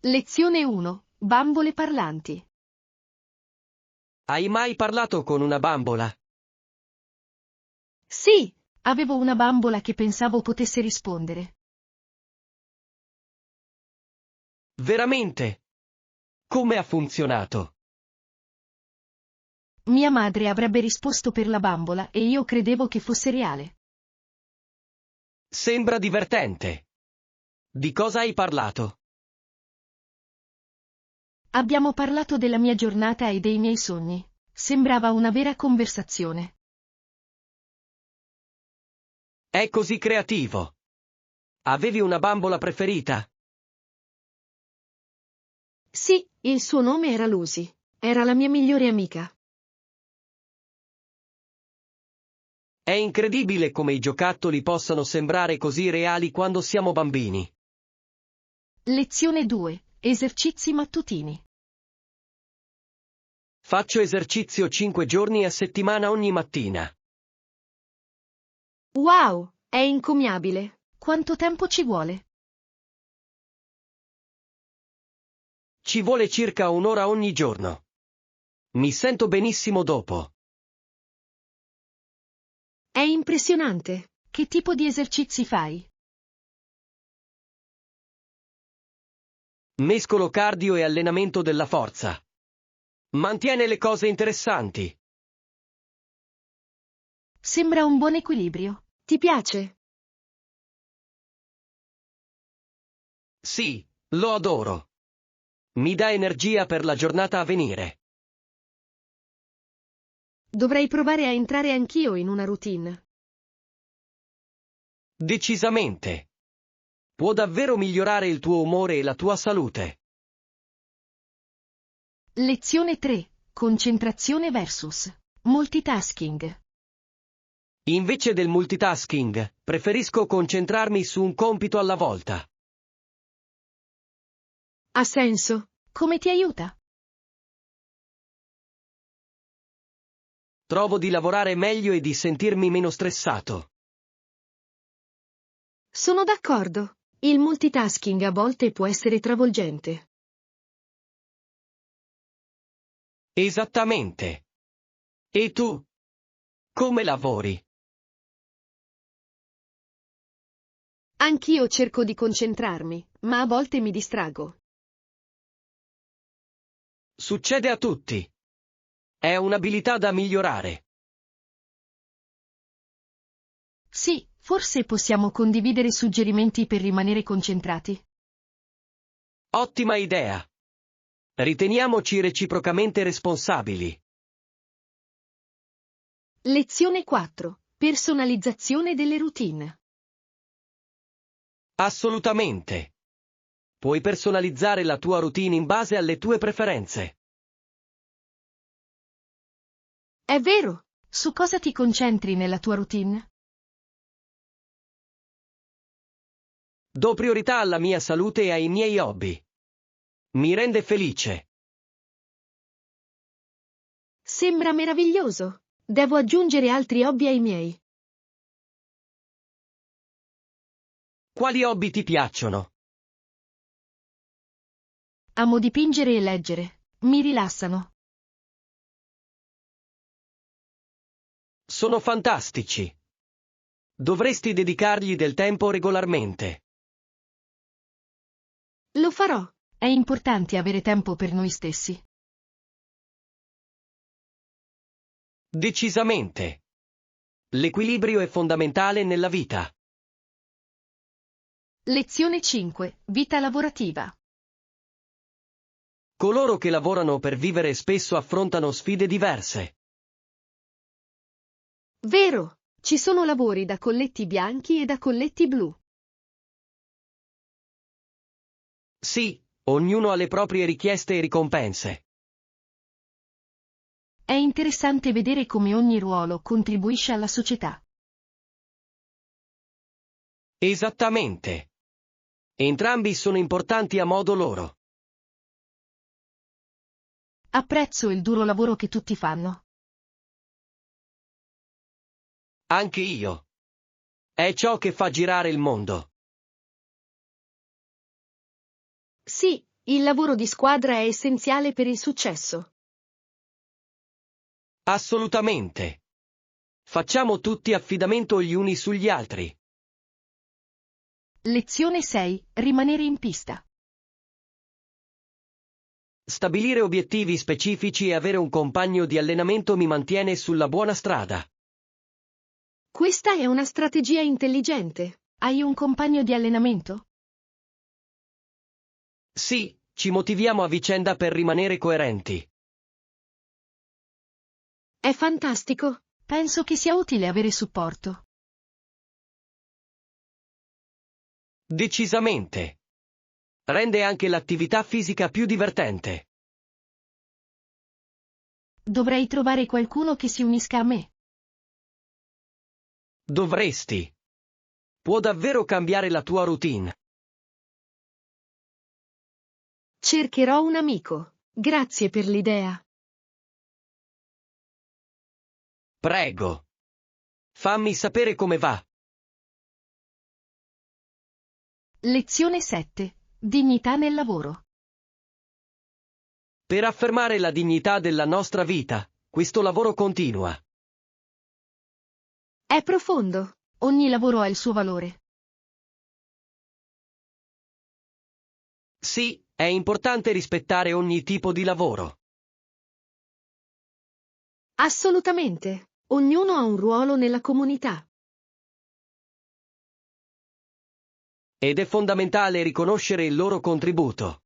Lezione 1. Bambole parlanti. Hai mai parlato con una bambola? Sì, avevo una bambola che pensavo potesse rispondere. Veramente? Come ha funzionato? Mia madre avrebbe risposto per la bambola e io credevo che fosse reale. Sembra divertente. Di cosa hai parlato? Abbiamo parlato della mia giornata e dei miei sogni. Sembrava una vera conversazione. È così creativo. Avevi una bambola preferita? Sì, il suo nome era Lucy. Era la mia migliore amica. È incredibile come i giocattoli possano sembrare così reali quando siamo bambini. Lezione 2. Esercizi mattutini. Faccio esercizio 5 giorni a settimana ogni mattina. Wow, è incommiabile. Quanto tempo ci vuole? Ci vuole circa un'ora ogni giorno. Mi sento benissimo dopo. È impressionante. Che tipo di esercizi fai? Mescolo cardio e allenamento della forza. Mantiene le cose interessanti. Sembra un buon equilibrio. Ti piace? Sì, lo adoro. Mi dà energia per la giornata a venire. Dovrei provare a entrare anch'io in una routine. Decisamente. Può davvero migliorare il tuo umore e la tua salute. Lezione 3. Concentrazione versus multitasking. Invece del multitasking, preferisco concentrarmi su un compito alla volta. Ha senso? Come ti aiuta? Trovo di lavorare meglio e di sentirmi meno stressato. Sono d'accordo. Il multitasking a volte può essere travolgente. Esattamente. E tu? Come lavori? Anch'io cerco di concentrarmi, ma a volte mi distraggo. Succede a tutti. È un'abilità da migliorare. Sì, forse possiamo condividere suggerimenti per rimanere concentrati. Ottima idea. Riteniamoci reciprocamente responsabili. Lezione 4. Personalizzazione delle routine. Assolutamente. Puoi personalizzare la tua routine in base alle tue preferenze. È vero? Su cosa ti concentri nella tua routine? Do priorità alla mia salute e ai miei hobby. Mi rende felice. Sembra meraviglioso. Devo aggiungere altri hobby ai miei. Quali hobby ti piacciono? Amo dipingere e leggere. Mi rilassano. Sono fantastici. Dovresti dedicargli del tempo regolarmente. Lo farò. È importante avere tempo per noi stessi. Decisamente. L'equilibrio è fondamentale nella vita. Lezione 5. Vita lavorativa. Coloro che lavorano per vivere spesso affrontano sfide diverse. Vero. Ci sono lavori da colletti bianchi e da colletti blu. Sì, ognuno ha le proprie richieste e ricompense. È interessante vedere come ogni ruolo contribuisce alla società. Esattamente. Entrambi sono importanti a modo loro. Apprezzo il duro lavoro che tutti fanno. Anche io. È ciò che fa girare il mondo. Sì, Il lavoro di squadra è essenziale per il successo. Assolutamente. Facciamo tutti affidamento gli uni sugli altri. Lezione 6. Rimanere in pista. Stabilire obiettivi specifici e avere un compagno di allenamento mi mantiene sulla buona strada. Questa è una strategia intelligente. Hai un compagno di allenamento? Sì, ci motiviamo a vicenda per rimanere coerenti. È fantastico. Penso che sia utile avere supporto. Decisamente. Rende anche l'attività fisica più divertente. Dovrei trovare qualcuno che si unisca a me. Dovresti. Può davvero cambiare la tua routine. Cercherò un amico. Grazie per l'idea. Prego. Fammi sapere come va. Lezione 7. Dignità nel lavoro. Per affermare la dignità della nostra vita, questo lavoro continua. È profondo. Ogni lavoro ha il suo valore. Sì, è importante rispettare ogni tipo di lavoro. Assolutamente. Ognuno ha un ruolo nella comunità. Ed è fondamentale riconoscere il loro contributo.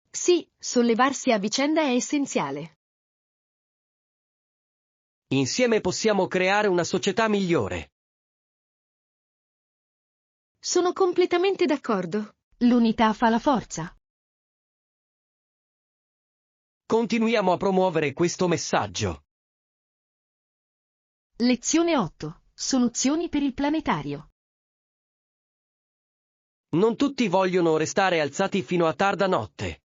Sì, sollevarsi a vicenda è essenziale. Insieme possiamo creare una società migliore. Sono completamente d'accordo. L'unità fa la forza. Continuiamo a promuovere questo messaggio. Lezione 8. Soluzioni per il planetario. Non tutti vogliono restare alzati fino a tarda notte.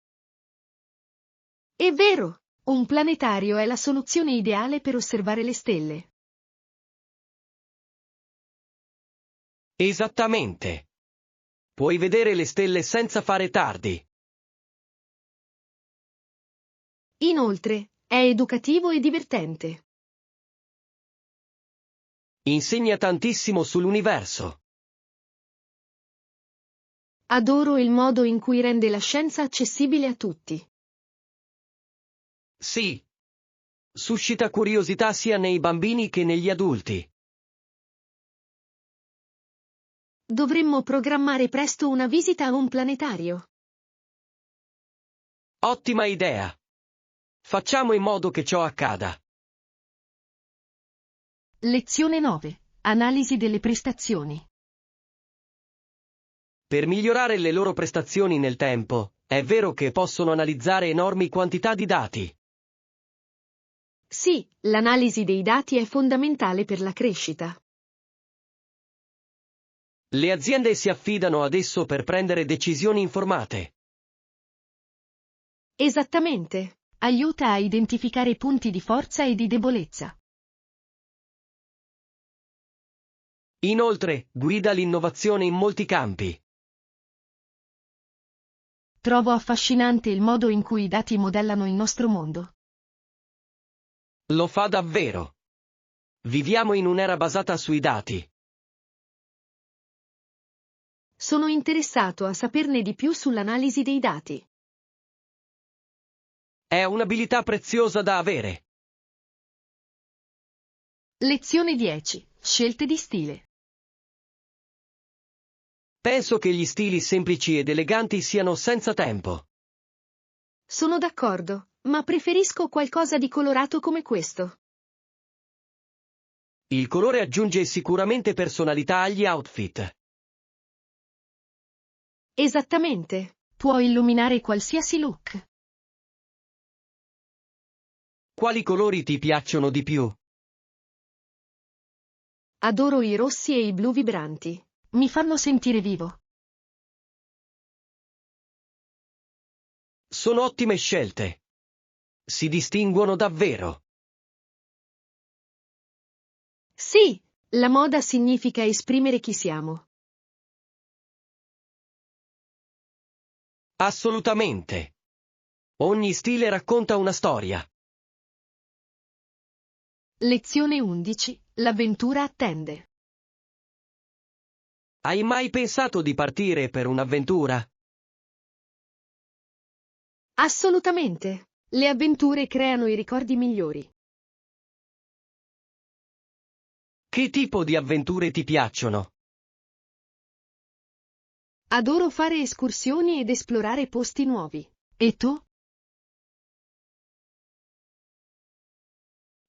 È vero, un planetario è la soluzione ideale per osservare le stelle. Esattamente. Puoi vedere le stelle senza fare tardi. Inoltre, è educativo e divertente. Insegna tantissimo sull'universo. Adoro il modo in cui rende la scienza accessibile a tutti. Sì. Suscita curiosità sia nei bambini che negli adulti. Dovremmo programmare presto una visita a un planetario. Ottima idea. Facciamo in modo che ciò accada. Lezione 9. Analisi delle prestazioni. Per migliorare le loro prestazioni nel tempo, è vero che possono analizzare enormi quantità di dati. Sì, l'analisi dei dati è fondamentale per la crescita. Le aziende si affidano ad esso per prendere decisioni informate. Esattamente. Aiuta a identificare punti di forza e di debolezza. Inoltre, guida l'innovazione in molti campi. Trovo affascinante il modo in cui i dati modellano il nostro mondo. Lo fa davvero. Viviamo in un'era basata sui dati. Sono interessato a saperne di più sull'analisi dei dati. È un'abilità preziosa da avere. Lezione 10. Scelte di stile. Penso che gli stili semplici ed eleganti siano senza tempo. Sono d'accordo, ma preferisco qualcosa di colorato come questo. Il colore aggiunge sicuramente personalità agli outfit. Esattamente. Può illuminare qualsiasi look. Quali colori ti piacciono di più? Adoro i rossi e i blu vibranti. Mi fanno sentire vivo. Sono ottime scelte. Si distinguono davvero. Sì, la moda significa esprimere chi siamo. Assolutamente. Ogni stile racconta una storia. Lezione 11. L'avventura attende. Hai mai pensato di partire per un'avventura? Assolutamente. Le avventure creano i ricordi migliori. Che tipo di avventure ti piacciono? Adoro fare escursioni ed esplorare posti nuovi. E tu?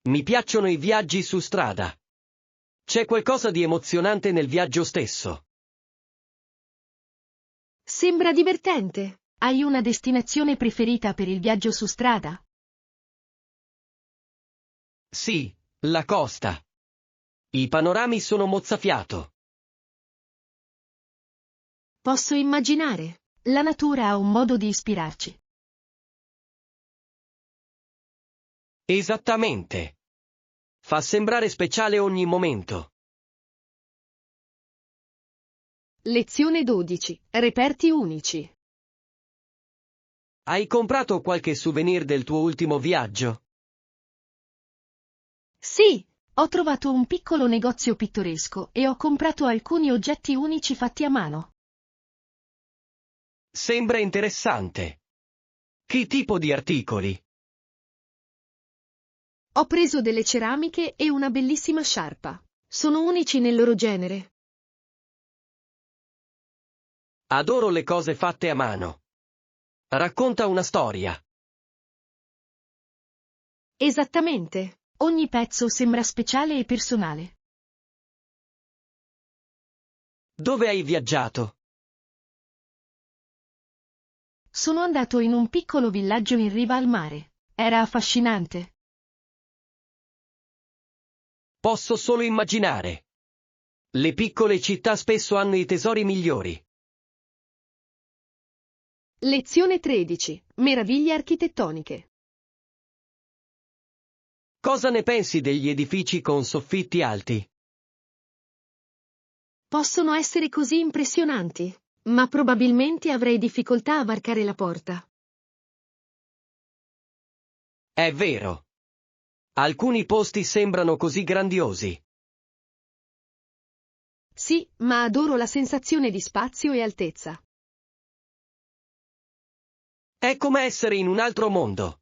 Mi piacciono i viaggi su strada. C'è qualcosa di emozionante nel viaggio stesso. Sembra divertente. Hai una destinazione preferita per il viaggio su strada? Sì, la costa. I panorami sono mozzafiato. Posso immaginare. La natura ha un modo di ispirarci. Esattamente. Fa sembrare speciale ogni momento. Lezione 12. Reperti unici. Hai comprato qualche souvenir del tuo ultimo viaggio? Sì, ho trovato un piccolo negozio pittoresco e ho comprato alcuni oggetti unici fatti a mano. Sembra interessante. Che tipo di articoli? Ho preso delle ceramiche e una bellissima sciarpa. Sono unici nel loro genere. Adoro le cose fatte a mano. Racconta una storia. Esattamente. Ogni pezzo sembra speciale e personale. Dove hai viaggiato? Sono andato in un piccolo villaggio in riva al mare. Era affascinante. Posso solo immaginare. Le piccole città spesso hanno i tesori migliori. Lezione 13. Meraviglie architettoniche. Cosa ne pensi degli edifici con soffitti alti? Possono essere così impressionanti, ma probabilmente avrei difficoltà a varcare la porta. È vero. Alcuni posti sembrano così grandiosi. Sì, ma adoro la sensazione di spazio e altezza. È come essere in un altro mondo.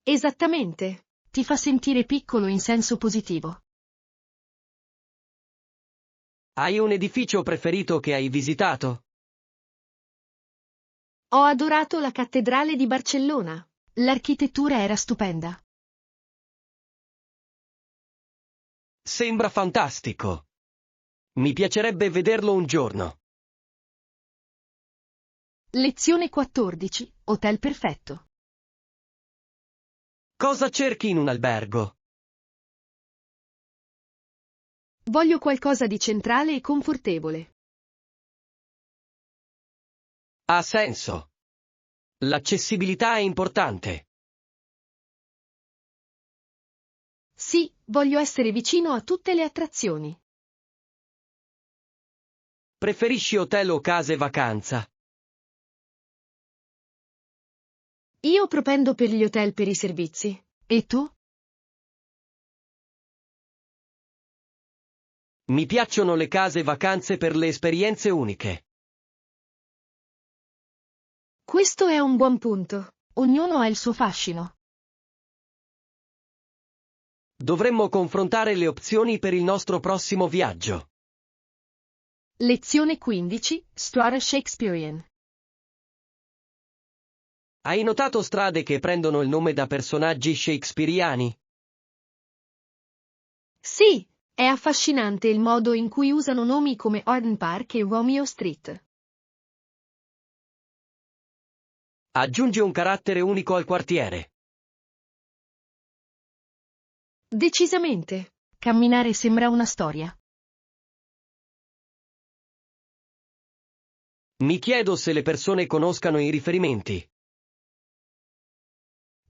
Esattamente. Ti fa sentire piccolo in senso positivo. Hai un edificio preferito che hai visitato? Ho adorato la cattedrale di Barcellona. L'architettura era stupenda. Sembra fantastico. Mi piacerebbe vederlo un giorno. Lezione 14. Hotel perfetto. Cosa cerchi in un albergo? Voglio qualcosa di centrale e confortevole. Ha senso. L'accessibilità è importante. Sì, voglio essere vicino a tutte le attrazioni. Preferisci hotel o case vacanza? Io propendo per gli hotel per i servizi. E tu? Mi piacciono le case vacanze per le esperienze uniche. Questo è un buon punto. Ognuno ha il suo fascino. Dovremmo confrontare le opzioni per il nostro prossimo viaggio. Lezione 15. Storia Shakespearean. Hai notato strade che prendono il nome da personaggi shakespeariani? Sì, è affascinante il modo in cui usano nomi come Orden Park e Romeo Street. Aggiunge un carattere unico al quartiere. Decisamente. Camminare sembra una storia. Mi chiedo se le persone conoscano i riferimenti.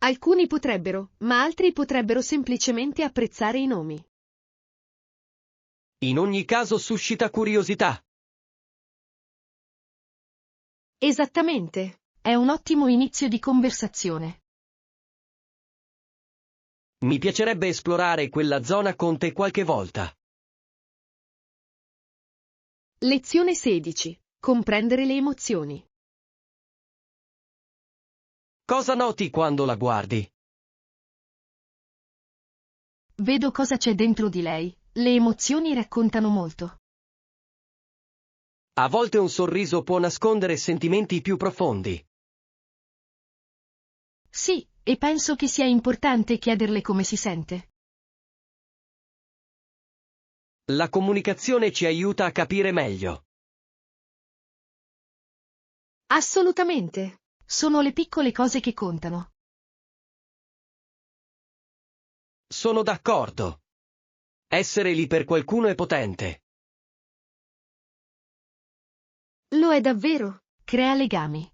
Alcuni potrebbero, ma altri potrebbero semplicemente apprezzare i nomi. In ogni caso suscita curiosità. Esattamente. È un ottimo inizio di conversazione. Mi piacerebbe esplorare quella zona con te qualche volta. Lezione 16. Comprendere le emozioni. Cosa noti quando la guardi? Vedo cosa c'è dentro di lei. Le emozioni raccontano molto. A volte un sorriso può nascondere sentimenti più profondi. Sì, e penso che sia importante chiederle come si sente. La comunicazione ci aiuta a capire meglio. Assolutamente. Sono le piccole cose che contano. Sono d'accordo. Essere lì per qualcuno è potente. Lo è davvero. Crea legami.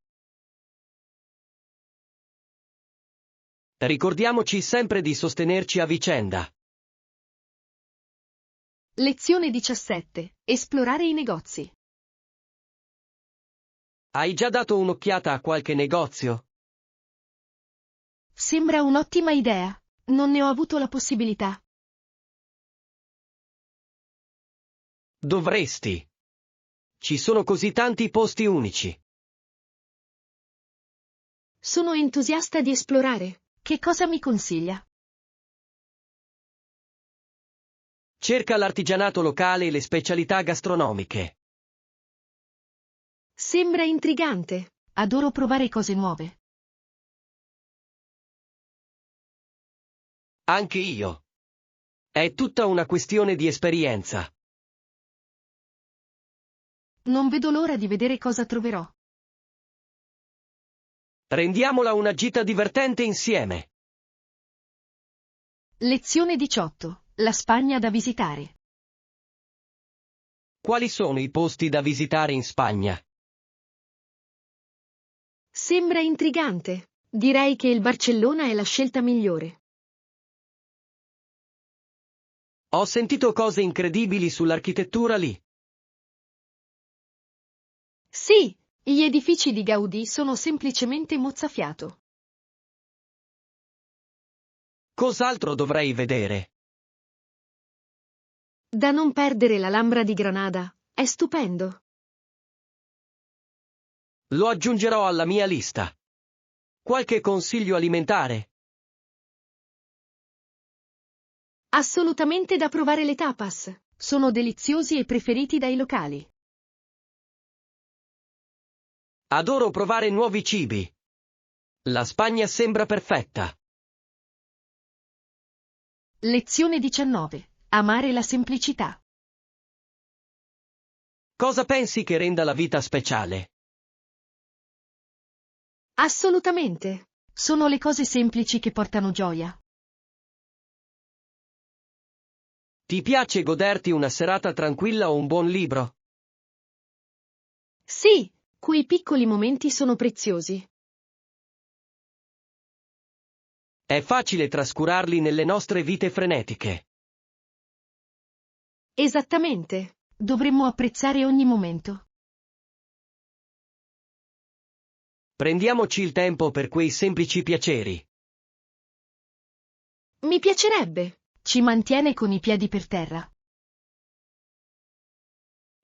Ricordiamoci sempre di sostenerci a vicenda. Lezione 17. Esplorare i negozi. Hai già dato un'occhiata a qualche negozio? Sembra un'ottima idea. Non ne ho avuto la possibilità. Dovresti. Ci sono così tanti posti unici. Sono entusiasta di esplorare. Che cosa mi consiglia? Cerca l'artigianato locale e le specialità gastronomiche. Sembra intrigante. Adoro provare cose nuove. Anche io. È tutta una questione di esperienza. Non vedo l'ora di vedere cosa troverò. Rendiamola una gita divertente insieme. Lezione 18. La Spagna da visitare. Quali sono i posti da visitare in Spagna? Sembra intrigante. Direi che il Barcellona è la scelta migliore. Ho sentito cose incredibili sull'architettura lì. Sì, gli edifici di Gaudì sono semplicemente mozzafiato. Cos'altro dovrei vedere? Da non perdere l'Alhambra di Granada. È stupendo. Lo aggiungerò alla mia lista. Qualche consiglio alimentare? Assolutamente da provare le tapas. Sono deliziosi e preferiti dai locali. Adoro provare nuovi cibi. La Spagna sembra perfetta. Lezione 19. Amare la semplicità. Cosa pensi che renda la vita speciale? Assolutamente. Sono le cose semplici che portano gioia. Ti piace goderti una serata tranquilla o un buon libro? Sì, quei piccoli momenti sono preziosi. È facile trascurarli nelle nostre vite frenetiche. Esattamente. Dovremmo apprezzare ogni momento. Prendiamoci il tempo per quei semplici piaceri. Mi piacerebbe. Ci mantiene con i piedi per terra.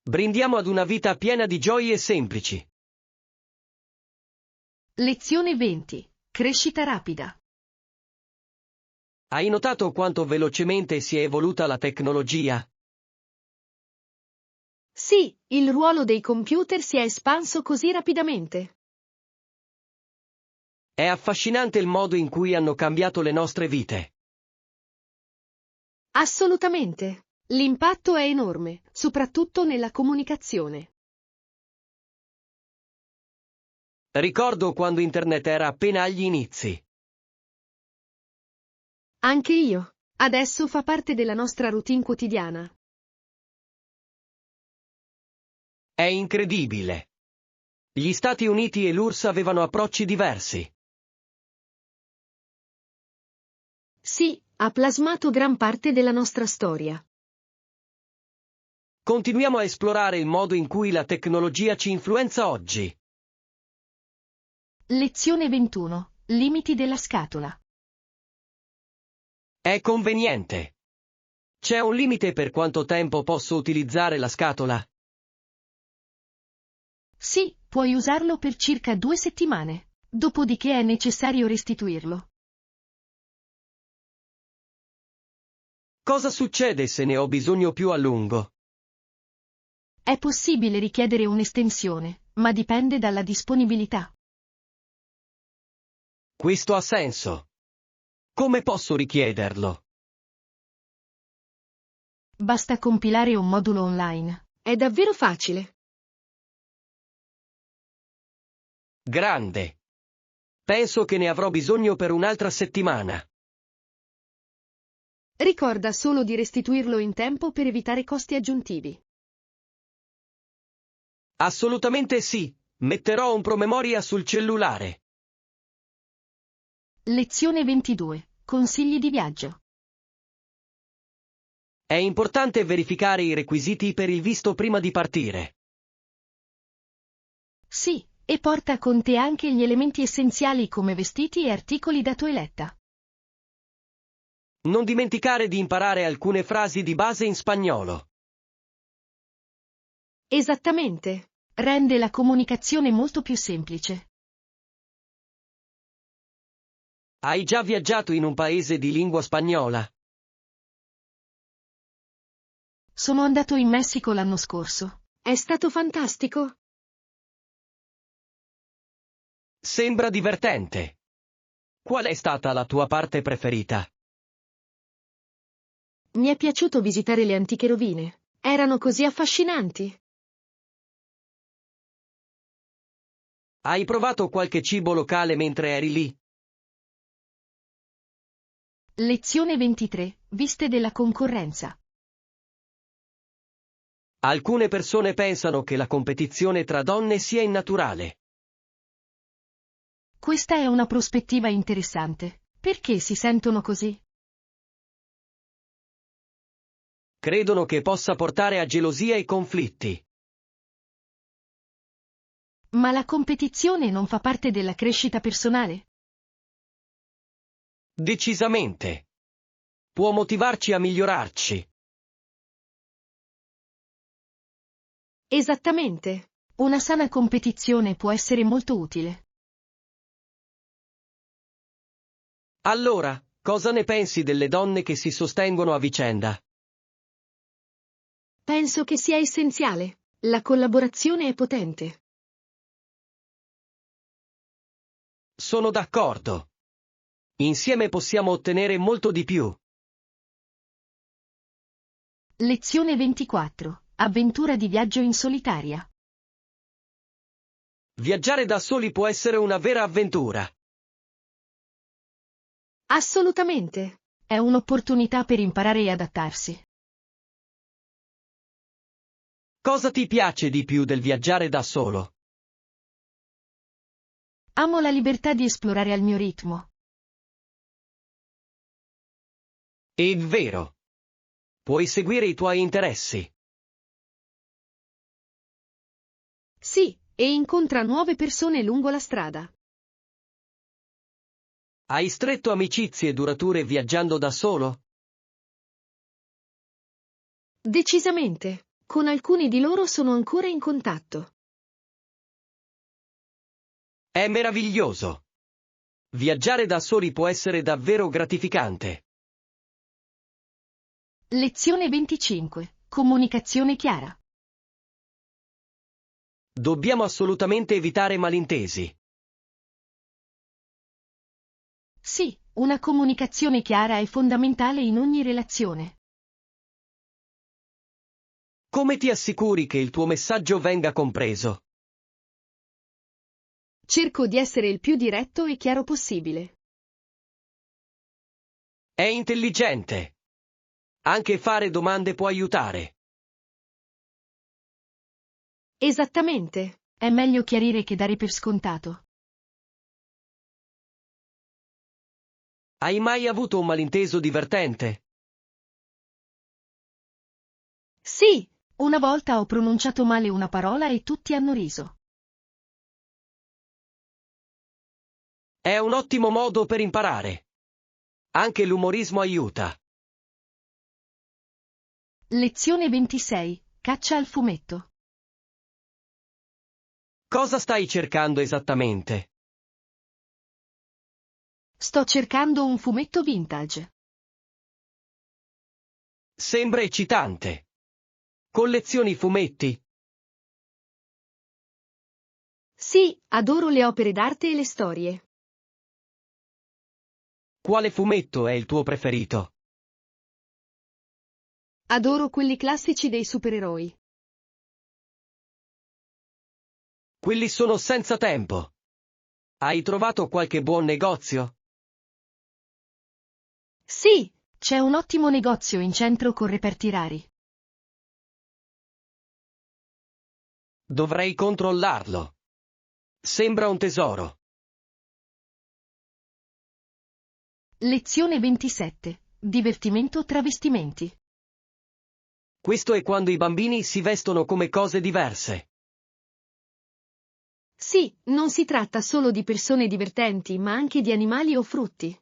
Brindiamo ad una vita piena di gioie semplici. Lezione 20. Crescita rapida. Hai notato quanto velocemente si è evoluta la tecnologia? Sì, il ruolo dei computer si è espanso così rapidamente. È affascinante il modo in cui hanno cambiato le nostre vite. Assolutamente. L'impatto è enorme, soprattutto nella comunicazione. Ricordo quando Internet era appena agli inizi. Anche io. Adesso fa parte della nostra routine quotidiana. È incredibile. Gli Stati Uniti e l'URSS avevano approcci diversi. Sì, ha plasmato gran parte della nostra storia. Continuiamo a esplorare il modo in cui la tecnologia ci influenza oggi. Lezione 21. Limiti della scatola. È conveniente. C'è un limite per quanto tempo posso utilizzare la scatola? Sì, puoi usarlo per circa 2 settimane, dopodiché è necessario restituirlo. Cosa succede se ne ho bisogno più a lungo? È possibile richiedere un'estensione, ma dipende dalla disponibilità. Questo ha senso. Come posso richiederlo? Basta compilare un modulo online. È davvero facile. Grande. Penso che ne avrò bisogno per un'altra settimana. Ricorda solo di restituirlo in tempo per evitare costi aggiuntivi. Assolutamente sì. Metterò un promemoria sul cellulare. Lezione 22. Consigli di viaggio. È importante verificare i requisiti per il visto prima di partire. Sì, e porta con te anche gli elementi essenziali come vestiti e articoli da toeletta. Non dimenticare di imparare alcune frasi di base in spagnolo. Esattamente. Rende la comunicazione molto più semplice. Hai già viaggiato in un paese di lingua spagnola? Sono andato in Messico l'anno scorso. È stato fantastico. Sembra divertente. Qual è stata la tua parte preferita? Mi è piaciuto visitare le antiche rovine. Erano così affascinanti. Hai provato qualche cibo locale mentre eri lì? Lezione 23. Viste della concorrenza. Alcune persone pensano che la competizione tra donne sia innaturale. Questa è una prospettiva interessante. Perché si sentono così? Credono che possa portare a gelosia e conflitti. Ma la competizione non fa parte della crescita personale? Decisamente. Può motivarci a migliorarci. Esattamente. Una sana competizione può essere molto utile. Allora, cosa ne pensi delle donne che si sostengono a vicenda? Penso che sia essenziale. La collaborazione è potente. Sono d'accordo. Insieme possiamo ottenere molto di più. Lezione 24. Avventura di viaggio in solitaria. Viaggiare da soli può essere una vera avventura. Assolutamente. È un'opportunità per imparare e adattarsi. Cosa ti piace di più del viaggiare da solo? Amo la libertà di esplorare al mio ritmo. È vero. Puoi seguire i tuoi interessi. Sì, e incontra nuove persone lungo la strada. Hai stretto amicizie durature viaggiando da solo? Decisamente. Con alcuni di loro sono ancora in contatto. È meraviglioso. Viaggiare da soli può essere davvero gratificante. Lezione 25. Comunicazione chiara. Dobbiamo assolutamente evitare malintesi. Sì, una comunicazione chiara è fondamentale in ogni relazione. Come ti assicuri che il tuo messaggio venga compreso? Cerco di essere il più diretto e chiaro possibile. È intelligente. Anche fare domande può aiutare. Esattamente. È meglio chiarire che dare per scontato. Hai mai avuto un malinteso divertente? Sì, una volta ho pronunciato male una parola e tutti hanno riso. È un ottimo modo per imparare. Anche l'umorismo aiuta. Lezione 26. Caccia al fumetto. Cosa stai cercando esattamente? Sto cercando un fumetto vintage. Sembra eccitante. Collezioni fumetti? Sì, adoro le opere d'arte e le storie. Quale fumetto è il tuo preferito? Adoro quelli classici dei supereroi. Quelli sono senza tempo. Hai trovato qualche buon negozio? Sì, c'è un ottimo negozio in centro con reperti rari. Dovrei controllarlo. Sembra un tesoro. Lezione 27. Divertimento travestimenti. Questo è quando i bambini si vestono come cose diverse. Sì, non si tratta solo di persone divertenti, ma anche di animali o frutti.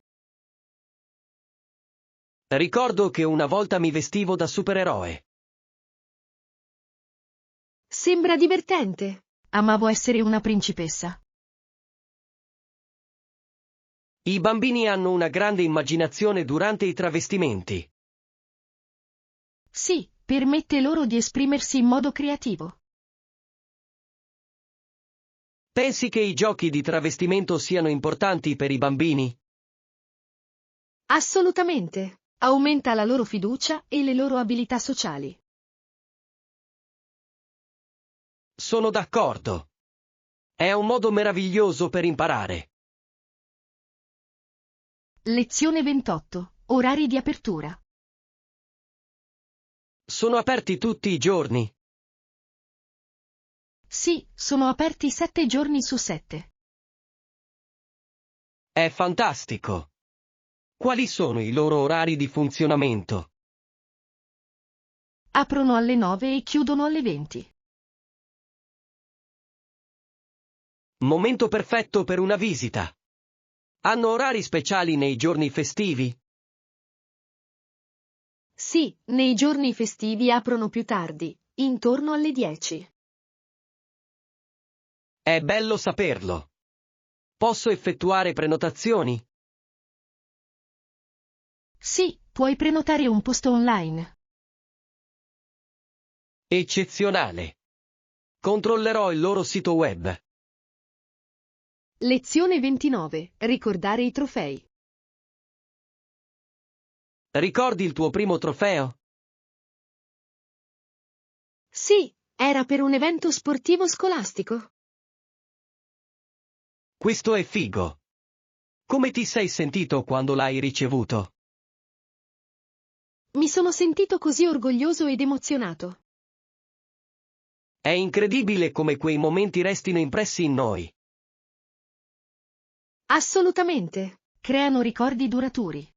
Ricordo che una volta mi vestivo da supereroe. Sembra divertente. Amavo essere una principessa. I bambini hanno una grande immaginazione durante i travestimenti. Sì, permette loro di esprimersi in modo creativo. Pensi che i giochi di travestimento siano importanti per i bambini? Assolutamente. Aumenta la loro fiducia e le loro abilità sociali. Sono d'accordo. È un modo meraviglioso per imparare. Lezione 28. Orari di apertura. Sono aperti tutti i giorni. Sì, sono aperti 7 giorni su 7. È fantastico. Quali sono i loro orari di funzionamento? Aprono alle 9 e chiudono alle 20. Momento perfetto per una visita. Hanno orari speciali nei giorni festivi? Sì, nei giorni festivi aprono più tardi, intorno alle 10. È bello saperlo. Posso effettuare prenotazioni? Sì, puoi prenotare un posto online. Eccezionale. Controllerò il loro sito web. Lezione 29. Ricordare i trofei. Ricordi il tuo primo trofeo? Sì, era per un evento sportivo scolastico. Questo è figo. Come ti sei sentito quando l'hai ricevuto? Mi sono sentito così orgoglioso ed emozionato. È incredibile come quei momenti restino impressi in noi. Assolutamente. Creano ricordi duraturi.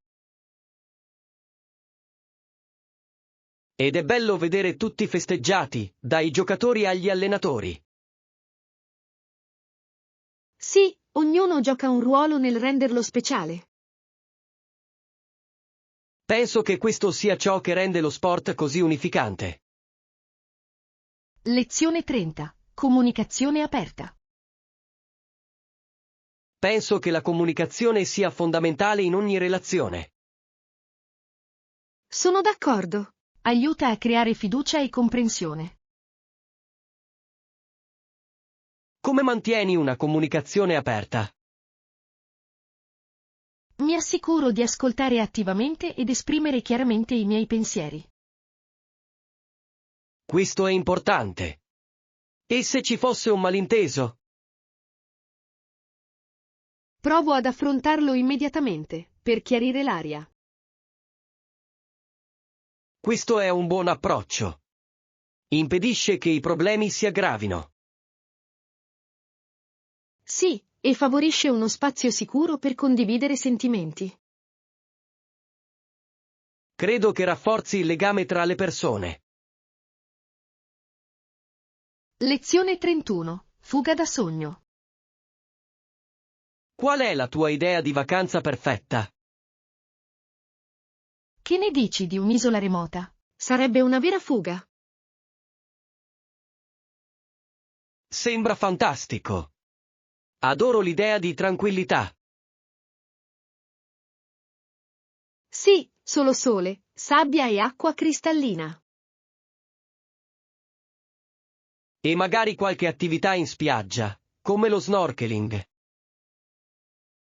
Ed è bello vedere tutti festeggiati, dai giocatori agli allenatori. Sì, ognuno gioca un ruolo nel renderlo speciale. Penso che questo sia ciò che rende lo sport così unificante. Lezione 30. Comunicazione aperta. Penso che la comunicazione sia fondamentale in ogni relazione. Sono d'accordo. Aiuta a creare fiducia e comprensione. Come mantieni una comunicazione aperta? Mi assicuro di ascoltare attivamente ed esprimere chiaramente i miei pensieri. Questo è importante. E se ci fosse un malinteso? Provo ad affrontarlo immediatamente, per chiarire l'aria. Questo è un buon approccio. Impedisce che i problemi si aggravino. Sì, e favorisce uno spazio sicuro per condividere sentimenti. Credo che rafforzi il legame tra le persone. Lezione 31. Fuga da sogno. Qual è la tua idea di vacanza perfetta? Che ne dici di un'isola remota? Sarebbe una vera fuga. Sembra fantastico. Adoro l'idea di tranquillità. Sì, solo sole, sabbia e acqua cristallina. E magari qualche attività in spiaggia, come lo snorkeling.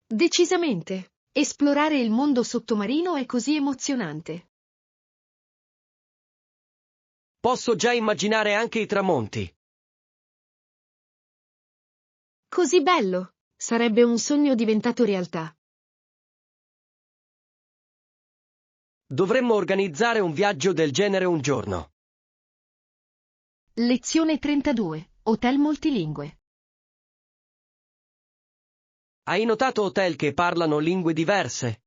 Decisamente. Esplorare il mondo sottomarino è così emozionante. Posso già immaginare anche i tramonti. Così bello. Sarebbe un sogno diventato realtà. Dovremmo organizzare un viaggio del genere un giorno. Lezione 32. Hotel multilingue. Hai notato hotel che parlano lingue diverse?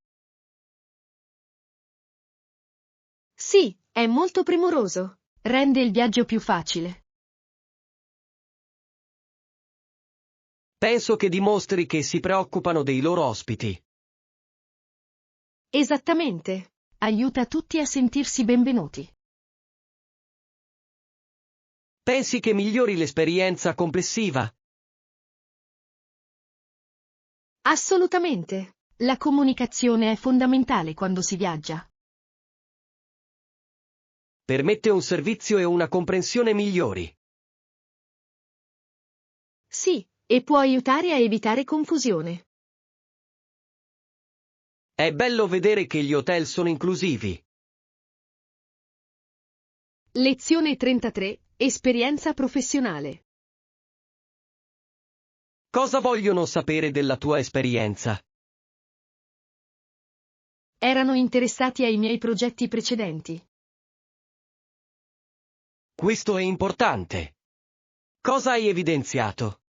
Sì, è molto premuroso. Rende il viaggio più facile. Penso che dimostri che si preoccupano dei loro ospiti. Esattamente. Aiuta tutti a sentirsi benvenuti. Pensi che migliori l'esperienza complessiva? Assolutamente. La comunicazione è fondamentale quando si viaggia. Permette un servizio e una comprensione migliori. Sì, e può aiutare a evitare confusione. È bello vedere che gli hotel sono inclusivi. Lezione 33. Esperienza professionale. Cosa vogliono sapere della tua esperienza? Erano interessati ai miei progetti precedenti. Questo è importante. Cosa hai evidenziato?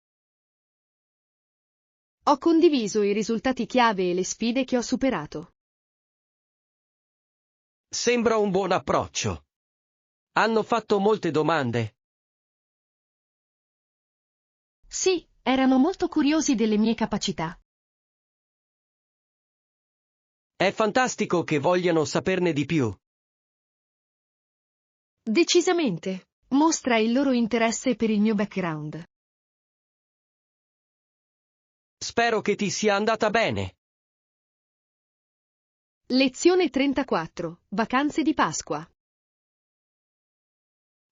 Ho condiviso i risultati chiave e le sfide che ho superato. Sembra un buon approccio. Hanno fatto molte domande. Sì, erano molto curiosi delle mie capacità. È fantastico che vogliano saperne di più. Decisamente. Mostra il loro interesse per il mio background. Spero che ti sia andata bene. Lezione 34. Vacanze di Pasqua.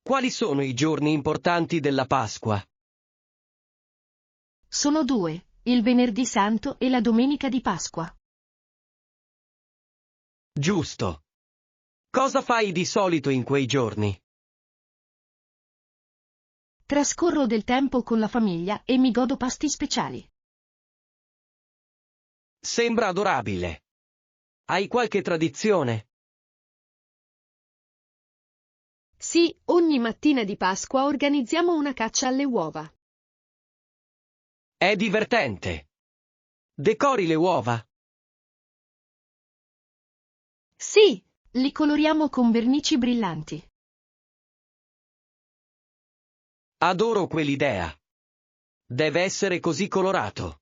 Quali sono i giorni importanti della Pasqua? Sono due, il venerdì santo e la domenica di Pasqua. Giusto. Cosa fai di solito in quei giorni? Trascorro del tempo con la famiglia e mi godo pasti speciali. Sembra adorabile. Hai qualche tradizione? Sì, ogni mattina di Pasqua organizziamo una caccia alle uova. È divertente. Decori le uova? Sì, li coloriamo con vernici brillanti. Adoro quell'idea. Deve essere così colorato.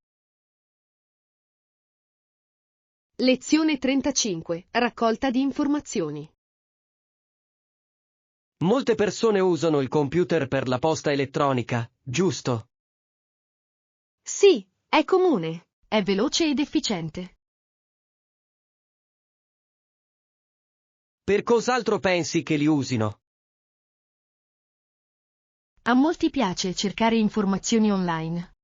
Lezione 35. Raccolta di informazioni. Molte persone usano il computer per la posta elettronica, giusto? Sì, è comune, è veloce ed efficiente. Per cos'altro pensi che li usino? A molti piace cercare informazioni online.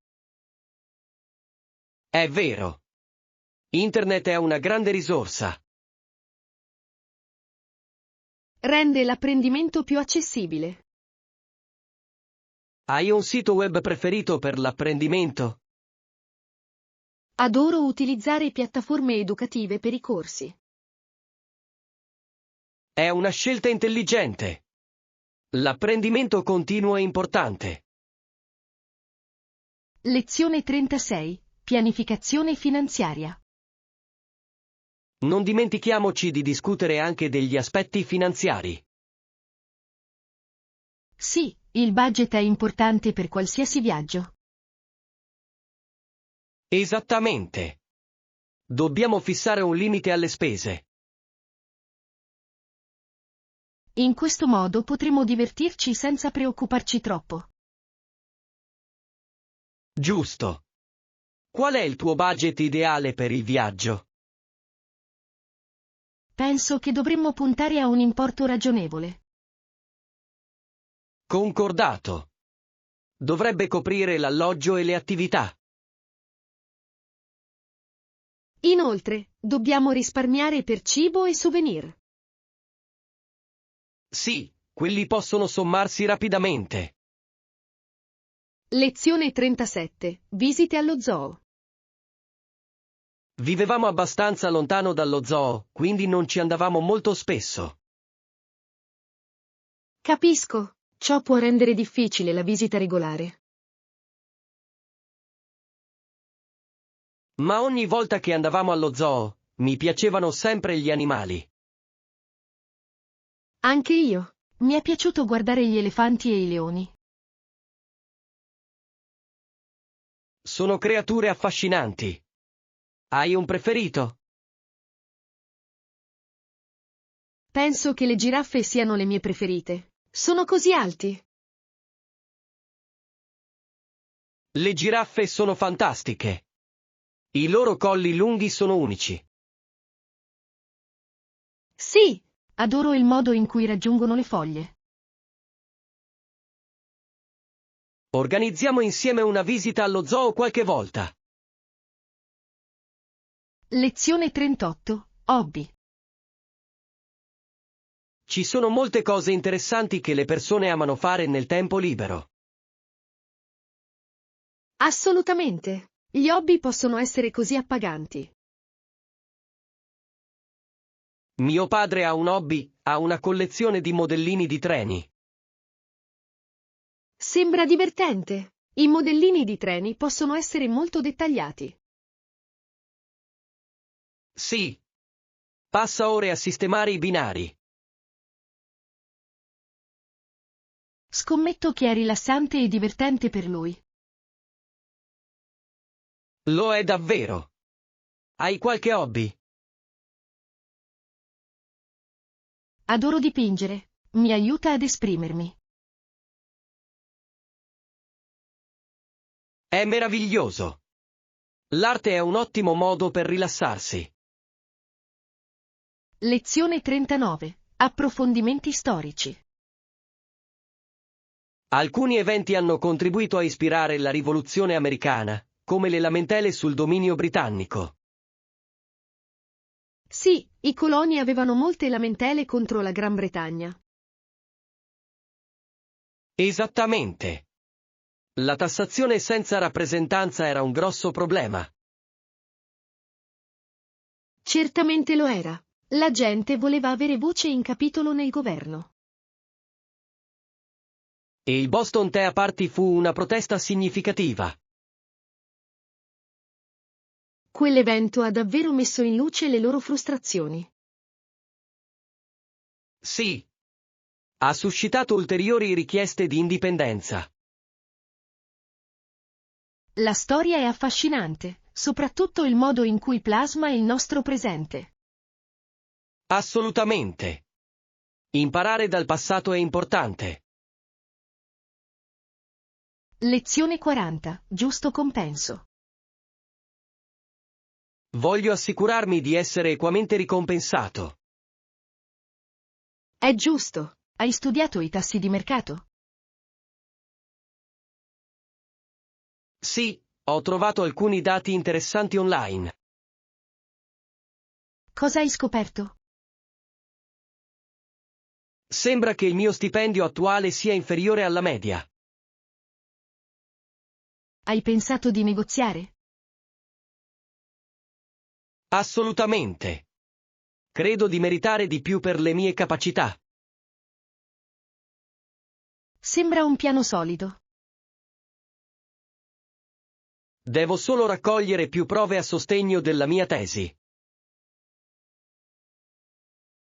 È vero. Internet è una grande risorsa. Rende l'apprendimento più accessibile. Hai un sito web preferito per l'apprendimento? Adoro utilizzare piattaforme educative per i corsi. È una scelta intelligente. L'apprendimento continuo è importante. Lezione 36. Pianificazione finanziaria. Non dimentichiamoci di discutere anche degli aspetti finanziari. Sì, il budget è importante per qualsiasi viaggio. Esattamente. Dobbiamo fissare un limite alle spese. In questo modo potremo divertirci senza preoccuparci troppo. Giusto. Qual è il tuo budget ideale per il viaggio? Penso che dovremmo puntare a un importo ragionevole. Concordato. Dovrebbe coprire l'alloggio e le attività. Inoltre, dobbiamo risparmiare per cibo e souvenir. Sì, quelli possono sommarsi rapidamente. Lezione 37. Visite allo zoo. Vivevamo abbastanza lontano dallo zoo, quindi non ci andavamo molto spesso. Capisco, ciò può rendere difficile la visita regolare. Ma ogni volta che andavamo allo zoo, mi piacevano sempre gli animali. Anche io. Mi è piaciuto guardare gli elefanti e i leoni. Sono creature affascinanti. Hai un preferito? Penso che le giraffe siano le mie preferite. Sono così alti. Le giraffe sono fantastiche. I loro colli lunghi sono unici. Sì, adoro il modo in cui raggiungono le foglie. Organizziamo insieme una visita allo zoo qualche volta. Lezione 38. Hobby. Ci sono molte cose interessanti che le persone amano fare nel tempo libero. Assolutamente. Gli hobby possono essere così appaganti. Mio padre ha un hobby, ha una collezione di modellini di treni. Sembra divertente. I modellini di treni possono essere molto dettagliati. Sì. Passa ore a sistemare i binari. Scommetto che è rilassante e divertente per lui. Lo è davvero. Hai qualche hobby? Adoro dipingere. Mi aiuta ad esprimermi. È meraviglioso. L'arte è un ottimo modo per rilassarsi. Lezione 39. Approfondimenti storici. Alcuni eventi hanno contribuito a ispirare la rivoluzione americana, come le lamentele sul dominio britannico. Sì, i coloni avevano molte lamentele contro la Gran Bretagna. Esattamente. La tassazione senza rappresentanza era un grosso problema. Certamente lo era. La gente voleva avere voce in capitolo nel governo. E il Boston Tea Party fu una protesta significativa. Quell'evento ha davvero messo in luce le loro frustrazioni. Sì. Ha suscitato ulteriori richieste di indipendenza. La storia è affascinante, soprattutto il modo in cui plasma il nostro presente. Assolutamente. Imparare dal passato è importante. Lezione 40. Giusto compenso. Voglio assicurarmi di essere equamente ricompensato. È giusto. Hai studiato i tassi di mercato? Sì, ho trovato alcuni dati interessanti online. Cosa hai scoperto? Sembra che il mio stipendio attuale sia inferiore alla media. Hai pensato di negoziare? Assolutamente. Credo di meritare di più per le mie capacità. Sembra un piano solido. Devo solo raccogliere più prove a sostegno della mia tesi.